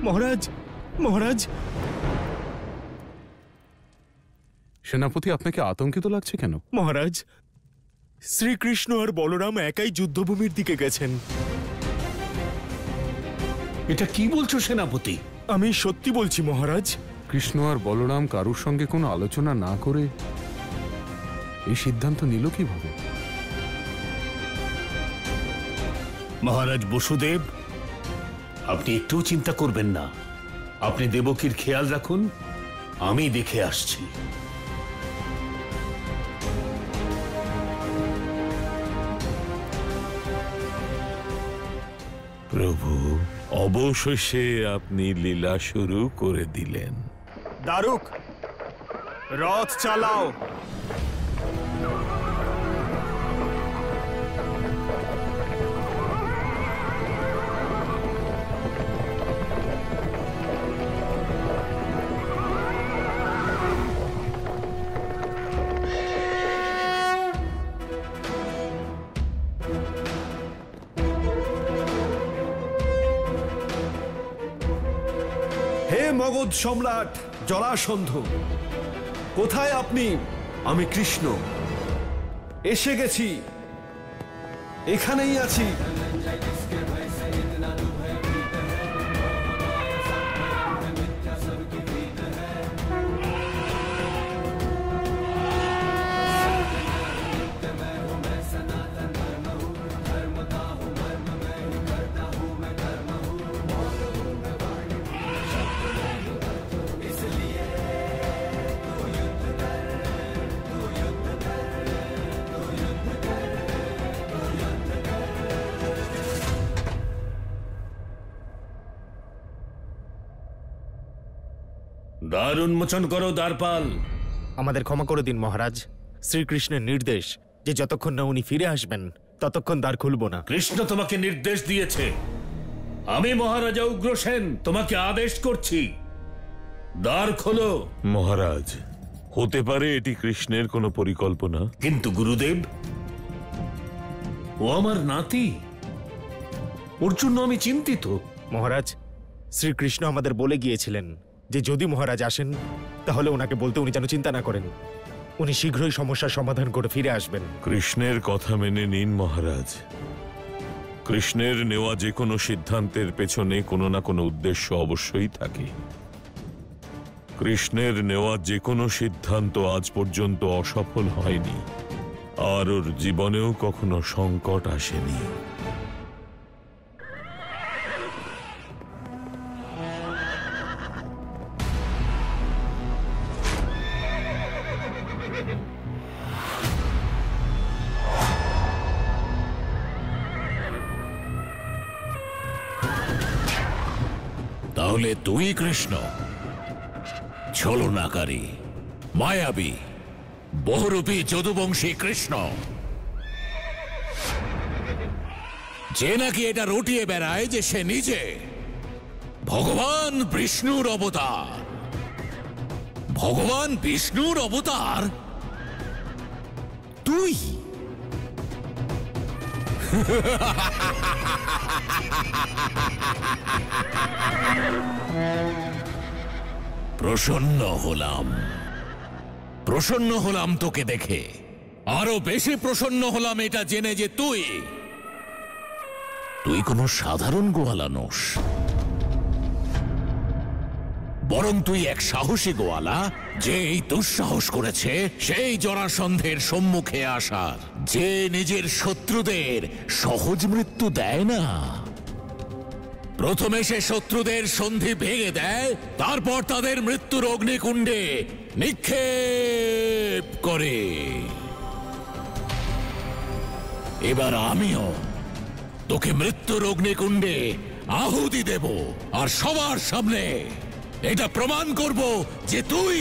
মহারাজ, মহারাজ। সেনাপতি, আপনাকে আতঙ্কিত লাগছে কেন? মহারাজ, শ্রীকৃষ্ণ আর বলরাম একাই যুদ্ধভূমির দিকে গেছেন। এটা কি বলছো সেনাপতি? আমি সত্যি বলছি মহারাজ। কৃষ্ণ আর বলরাম কারুর সঙ্গে কোনো আলোচনা না করে এই সিদ্ধান্ত নিল কিভাবে? মহারাজ বসুদেব, আপনি একটু চিন্তা করবেন না। আপনি দেবকীর খেয়াল রাখুন, আমি দেখে আসছি। প্রভু, অবশেষে আপনি লীলা শুরু করে দিলেন। দারুক, রথ চালাও। হে মগধ সম্রাট জরাসন্ধ, কোথায় আপনি? আমি কৃষ্ণ এসে গেছি, এখানেই আছি। দ্বার উন্মোচন করো দ্বারপাল। আমাদের ক্ষমা করে দিন মহারাজ। শ্রীকৃষ্ণের নির্দেশ যে যতক্ষণ না উনি ফিরে আসবেন ততক্ষণ দ্বার খুলব না। কৃষ্ণ তোমাকে নির্দেশ দিয়েছে। আমি মহারাজা উগ্রসেন তোমাকে আদেশ করছি, দ্বার খোলো। মহারাজ, হতে পারে এটি কৃষ্ণের কোনো পরিকল্পনা। কিন্তু গুরুদেব, ও আমার নাতি, ওর জন্য আমি চিন্তিত। মহারাজ, শ্রীকৃষ্ণ আমাদের বলে গিয়েছিলেন যে যদি মহারাজ আসেন তাহলে ওনাকে বলতে উনি যেন চিন্তা না করেন। উনি শীঘ্রই সমস্যার সমাধান করে ফিরে আসবেন। কৃষ্ণের কথা মেনে নিন মহারাজ। কৃষ্ণের নেওয়া যে কোনো সিদ্ধান্তের পেছনে কোনো না কোনো উদ্দেশ্য অবশ্যই থাকে। কৃষ্ণের নেওয়া যে কোনো সিদ্ধান্ত আজ পর্যন্ত অসফল হয়নি, আর ওর জীবনেও কখনো সংকট আসেনি। তাহলে তুই কৃষ্ণ, ছলনাকারী, মায়াবী, বহুরূপী যদুবংশী কৃষ্ণ, যে নাকি এটা রটিয়ে বেড়ায় যে সে নিজে ভগবান বিষ্ণুর অবতার। ভগবান বিষ্ণুর অবতার তুই? প্রসন্ন হলাম তোকে দেখে। আরো বেশি প্রসন্ন হলাম এটা জেনে যে তুই কোনো সাধারণ গোয়ালা নোস, বরং তুই এক সাহসী গোয়ালা, যে এই দুঃসাহস করেছে সেই জরাসন্ধের সম্মুখে আসার, যে নিজের শত্রুদের সহজ মৃত্যু দেয় না। প্রথমে সে শত্রুদের সন্ধি ভেঙে দেয়, তারপর তাদের মৃত্যুর অগ্নিকুণ্ডে নিক্ষেপ করে। এবার আমিও তোকে মৃত্যুর অগ্নিকুণ্ডে আহুতি দেব, আর সবার সামনে এটা প্রমাণ করব যে তুই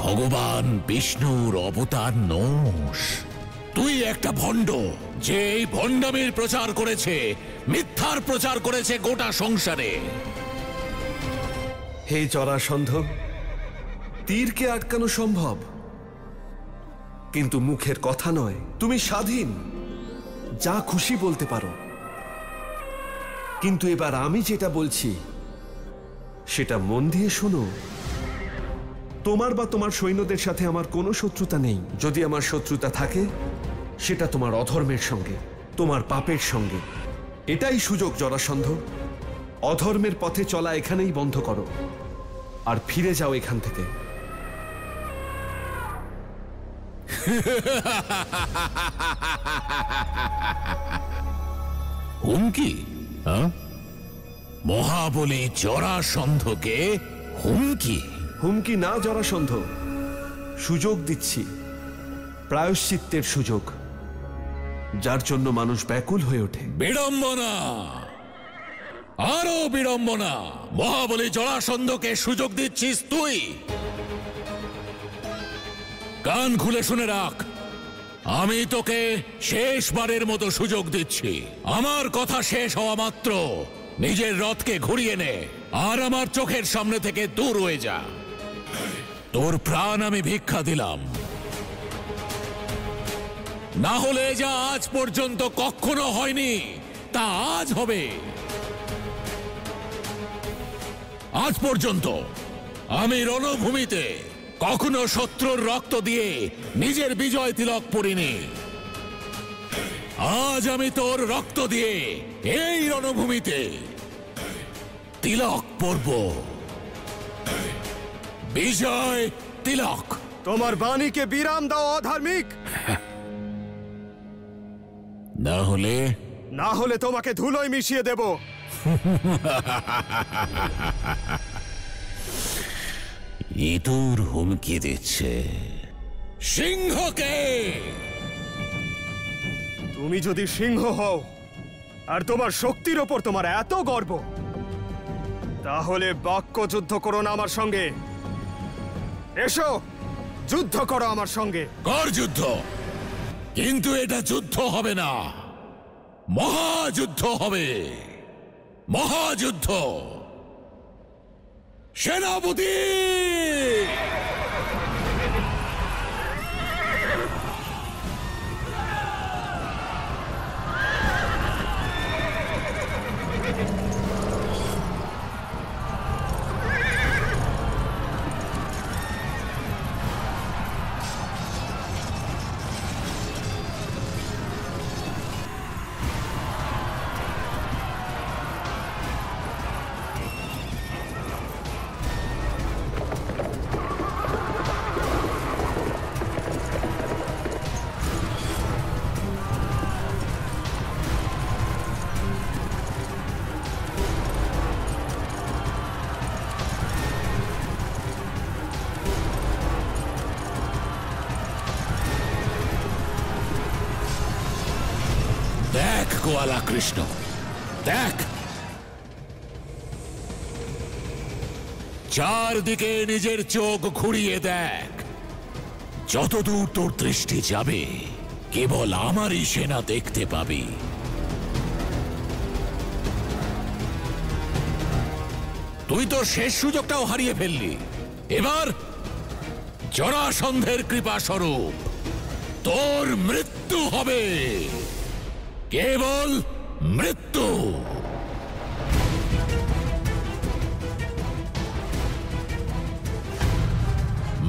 ভগবান বিষ্ণুর অবতার নোস। তুই একটা ভণ্ড, যে এই ভণ্ডামির প্রচার করেছে, মিথ্যার প্রচার করেছে গোটা সংসারে। হে জরাসন্ধ, তীরকে আটকানো সম্ভব, কিন্তু মুখের কথা নয়। তুমি স্বাধীন, যা খুশি বলতে পারো। কিন্তু এবার আমি যেটা বলছি সেটা মন দিয়ে শোনো। তোমার বা তোমার সৈন্যদের সাথে আমার কোনো শত্রুতা নেই। যদি আমার শত্রুতা থাকে সেটা তোমার অধর্মের সঙ্গে, তোমার পাপের সঙ্গে। এটাই সুযোগ জরাসন্ধ। অধর্মের পথে চলা এখানেই বন্ধ করো আর ফিরে যাও এখান থেকে। হুমকি? মহাবলী জরাসন্ধকে হুমকি? হুমকি না জরাসন্ধ, সুযোগ দিচ্ছি, প্রায়শ্চিত্তের সুযোগ, যার জন্য মানুষ ব্যাকুল হয়ে ওঠে। বিড়ম্বনা, আরো বিড়ম্বনা। মহাবলী জরাসন্ধকে সুযোগ দিচ্ছিস তুই? কান খুলে শুনে রাখ, আমি তোকে শেষবারের মতো সুযোগ দিচ্ছি। আমার কথা শেষ হওয়া মাত্র নিজের রথকে ঘুরিয়ে নে আর আমার চোখের সামনে থেকে দূর হয়ে যা। তোর প্রাণ আমি ভিক্ষা দিলাম, না হলে যা আজ পর্যন্ত কখনো হয়নি তা আজ হবে। আজ পর্যন্ত আমি রণভূমিতে কখনো শত্রুর রক্ত দিয়ে নিজের বিজয় তিলক পরিনি। আজ আমি তোর রক্ত দিয়ে এই রণভূমিতে তিলক পরব, বিজয় তিলক। তোমার বাণীকে বিরাম দাও অধার্মিক। না হলে তোমাকে ধুলোয় মিশিয়ে দেব। ইঁদুর হুমকি দিচ্ছে সিংহকে। তুমি যদি সিংহ হও আর তোমার শক্তির ওপর তোমার এত গর্ব, তাহলে বাক্য যুদ্ধ করো না আমার সঙ্গে। এসো, যুদ্ধ করো আমার সঙ্গে। কর যুদ্ধ, কিন্তু এটা যুদ্ধ হবে না, মহাযুদ্ধ হবে। মহাযুদ্ধ। সেনাপতি! দেখ গোয়ালা কৃষ্ণ, দেখ চারদিকে নিজের চোখ ঘুরিয়ে দেখ। যতদূর তোর দৃষ্টি যাবে কেবল আমারই সেনা দেখতে পাবি। তুই তো শেষ সুযোগটাও হারিয়ে ফেললি। এবার জরাসন্ধের কৃপা স্বরূপ তোর মৃত্যু হবে, কেবল মৃত্যু।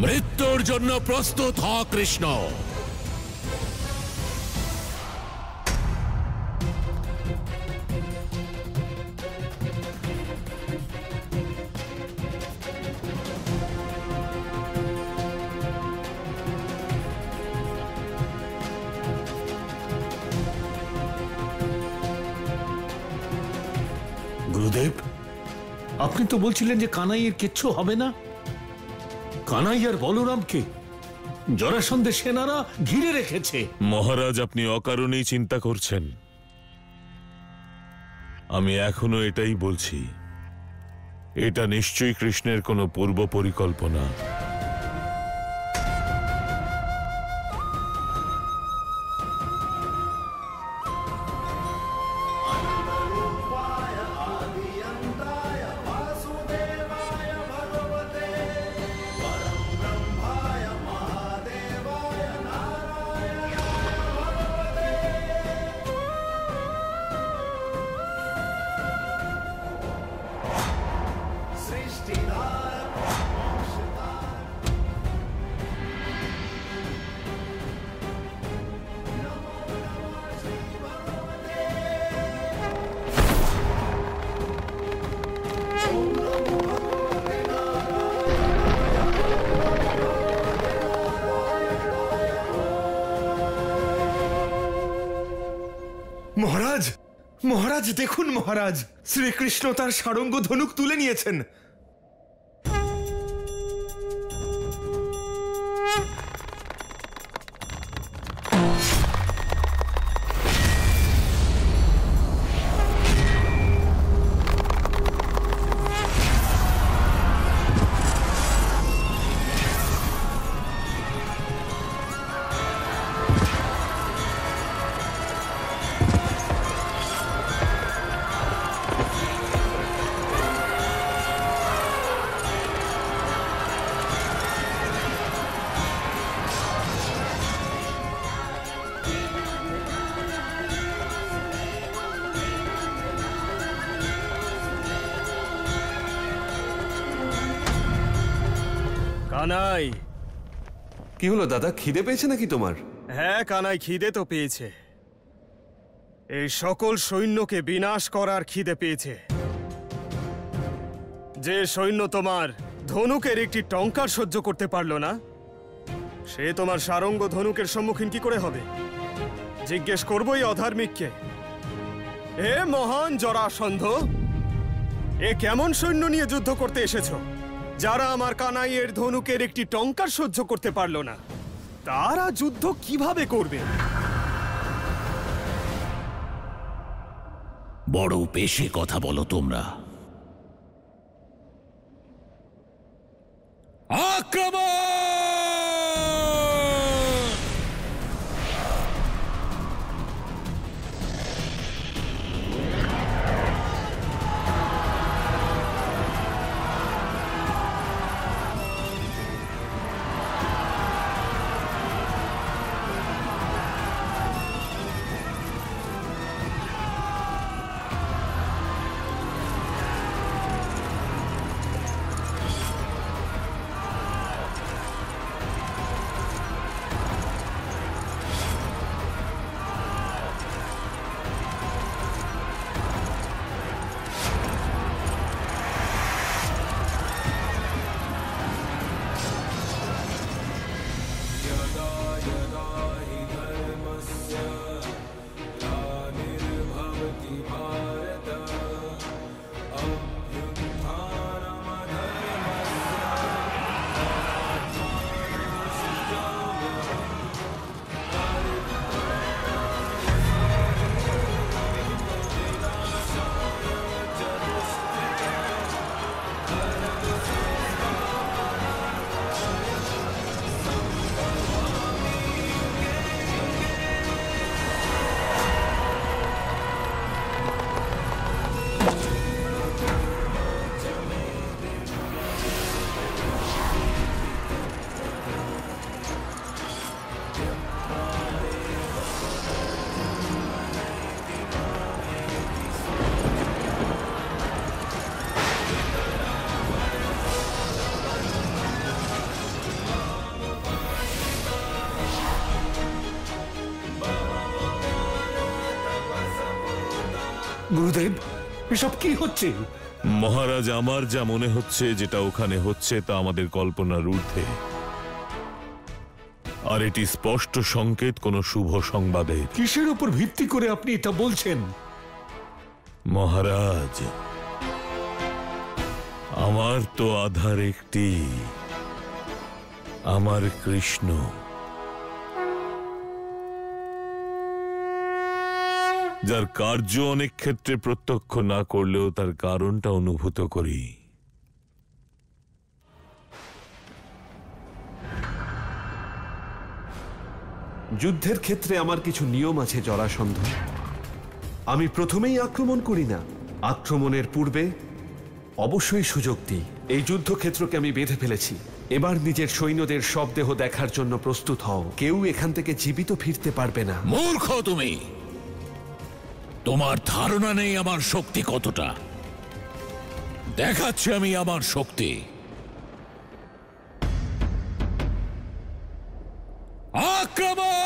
মৃত্যুর জন্য প্রস্তুত হ কৃষ্ণ। গুরুদেব, আপনি তো বলছিলেন যে কানাইয়ের কিচ্ছু হবে না। কানাই আর বলরামকে জরাসন্ধের সেনারা ঘিরে রেখেছে। মহারাজ, আপনি অকারণেই চিন্তা করছেন। আমি এখনো এটাই বলছি, এটা নিশ্চয়ই কৃষ্ণের কোনো পূর্ব পরিকল্পনা। মহারাজ, মহারাজ দেখুন মহারাজ, শ্রীকৃষ্ণ তার সারঙ্গ ধনুক তুলে নিয়েছেন। কানাই, কি হলো দাদা, খিদে পেয়েছে নাকি তোমার? হ্যাঁ কানাই, খিদে তো পেয়েছে। এই সকল সৈন্যকে বিনাশ করার খিদে পেয়েছে। যে সৈন্য তোমার ধনুকের একটি টঙ্কার সহ্য করতে পারলো না, সে তোমার সারঙ্গ ধনুকের সম্মুখীন কি করে হবে? জিজ্ঞেস করবোই অধার্মিককে। এ মহান জরাসন্ধ, এ কেমন সৈন্য নিয়ে যুদ্ধ করতে এসেছো, যারা আমার কানাইয়ের ধনুকের একটি টঙ্কার সহ্য করতে পারল না? তারা যুদ্ধ কিভাবে করবে? বড় বেশি কথা বলো তোমরা। আক্রমণ! গুরুদেব, এসব কি হচ্ছে? মহারাজ, আমার যা মনে হচ্ছে যেটা ওখানে হচ্ছে তা আমাদের কল্পনার ঊর্ধ্বে, আর এটি স্পষ্ট সংকেত কোনো শুভ সংবাদের। কিসের উপর ভিত্তি করে আপনি এটা বলছেন? মহারাজ, আমার তো আধার একটি, আমার কৃষ্ণ। যার কার্য অনেক ক্ষেত্রে প্রত্যক্ষ না করলেও তার কারণটা অনুভূত করি। যুদ্ধের ক্ষেত্রে আমার কিছু নিয়ম আছে জরাসন্ধ। আমি প্রথমেই আক্রমণ করি না, আক্রমণের পূর্বে অবশ্যই সুযোগ দিই। এই যুদ্ধক্ষেত্রকে আমি বেঁধে ফেলেছি। এবার নিজের সৈন্যদের সব দেহ দেখার জন্য প্রস্তুত হও। কেউ এখান থেকে জীবিত ফিরতে পারবে না। মূর্খ তুমি! তোমার ধারণা নেই আমার শক্তি কতটা। দেখাচ্ছি আমি আমার শক্তি। আক্রমণ!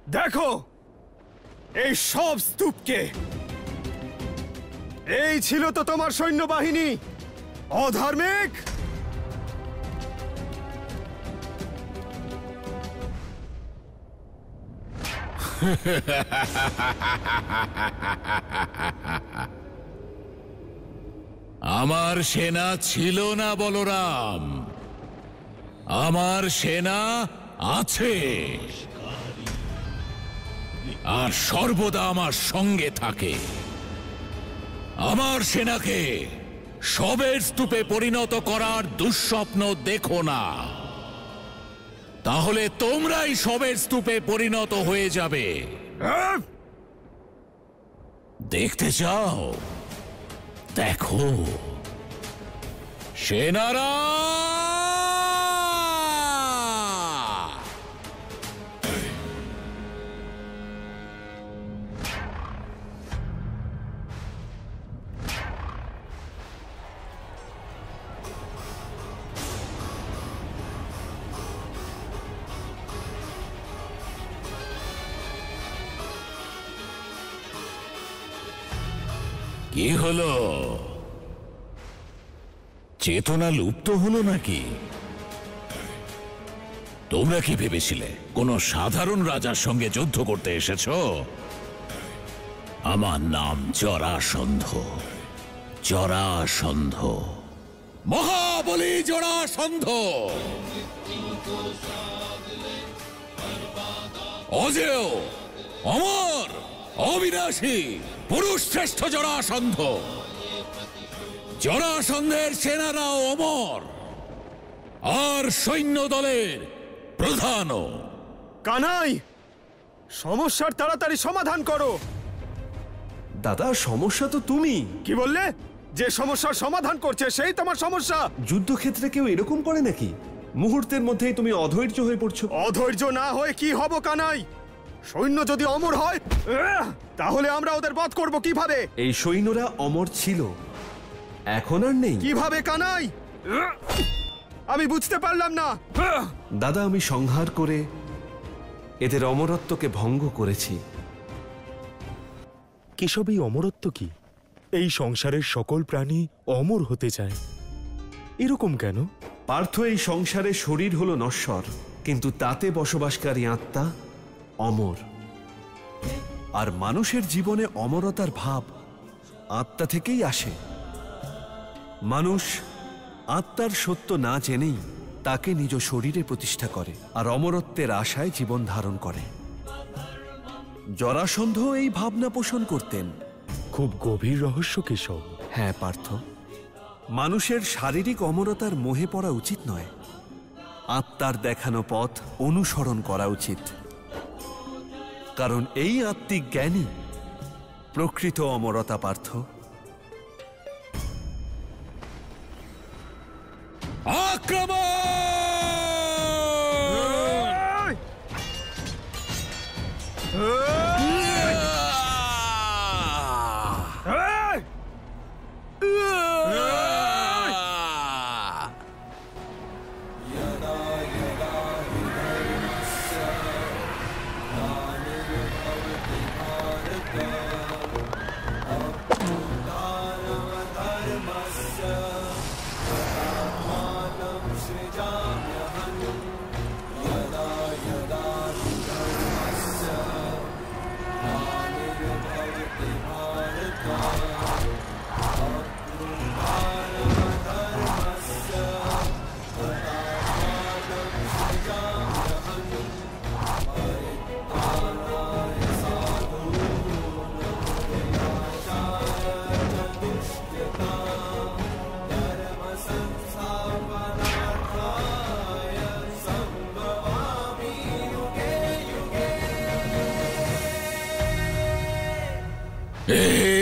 দেখো এই সব স্তূপকে। এই ছিল তো তোমার সৈন্যবাহিনী, অধার্মিক! আমার সেনা ছিল না বলরাম, আমার সেনা আছে, আর সর্বদা আমার সঙ্গে থাকে। আমার সেনাকে শবের স্তূপে পরিণত করার দুঃস্বপ্ন দেখো না, তাহলে তোমরাই শবের স্তূপে পরিণত হয়ে যাবে। দেখতে চাও? দেখো সেনারা! কি হলো? চেতনা লুপ্ত হলো নাকি? তোমরা কি ভেবেছিলে কোন সাধারণ রাজার সঙ্গে যুদ্ধ করতে এসেছ? আমার নাম জরাসন্ধ, জরাসন্ধ, মহাবলী জরাসন্ধ। অজেয়, অমর, অবিনাশী, পুরুষ শ্রেষ্ঠ জরাসন্ধ। জরাসন্ধের সেনারাও অমর, আর সৈন্য দলের প্রধানও। কানাই, সমস্যার তাড়াতাড়ি সমাধান করো। দাদা, সমস্যা তো তুমি। কি বললে? যে সমস্যার সমাধান করছে সেই তোমার সমস্যা? যুদ্ধক্ষেত্রে কেউ এরকম করে নাকি? মুহূর্তের মধ্যেই তুমি অধৈর্য হয়ে পড়ছো। অধৈর্য না হয়ে কি হব কানাই? সৈন্য যদি অমর হয় তাহলে আমরা ওদের বধ করব কিভাবে? এই সৈন্যরা অমর ছিল, এখন আর নেই। কিভাবে কানাই? আমি বুঝতে পারলাম না। দাদা, আমি সংহার করে এদের অমরত্বকে ভঙ্গ করেছি। কেশব, এই অমরত্ব কি? এই সংসারের সকল প্রাণী অমর হতে চায়, এরকম কেন? পার্থ, এই সংসারে শরীর হলো নশ্বর, কিন্তু তাতে বসবাসকারী আত্মা অমর। আর মানুষের জীবনে অমরতার ভাব আত্মা থেকেই আসে। মানুষ আত্মার সত্য না জেনেই তাকে নিজ শরীরে প্রতিষ্ঠা করে, আর অমরত্বের আশায় জীবন ধারণ করে। জরাসন্ধ এই ভাবনা পোষণ করতেন। খুব গভীর রহস্য কেশব। হ্যাঁ পার্থ, মানুষের শারীরিক অমরতার মোহে পড়া উচিত নয়, আত্মার দেখানো পথ অনুসরণ করা উচিত। কারণ এই আত্মিক জ্ঞানই প্রকৃত অমরতা। পার্থ, আক্রমণ!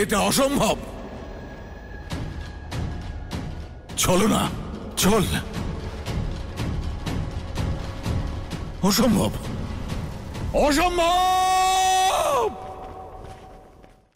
এটা অসম্ভব। চলো না, চল। অসম্ভব, অসম্ভব।